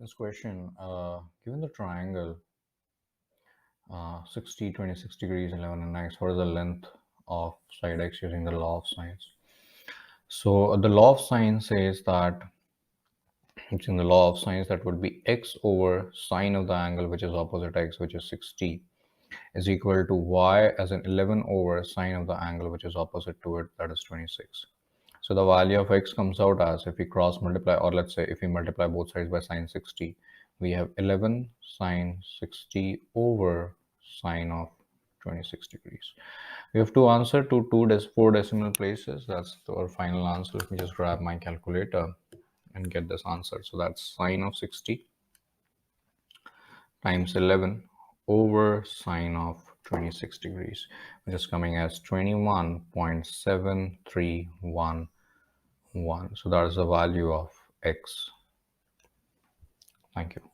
This question, given the triangle 60, 26 degrees, 11 and x, what is the length of side x using the law of sines? So the law of sines says that it's in the law of sines that would be x over sine of the angle which is opposite x, which is 60, is equal to y as an 11 over sine of the angle which is opposite to it, that is 26. So the value of x comes out as, if we cross multiply, or let's say if we multiply both sides by sine 60, we have 11 sine 60 over sine of 26 degrees. We have to answer to 4 decimal places. That's our final answer. Let me just grab my calculator and get this answer. So that's sine of 60 times 11 over sine of 26 degrees, which is coming as 21.7311. So that is the value of x. Thank you.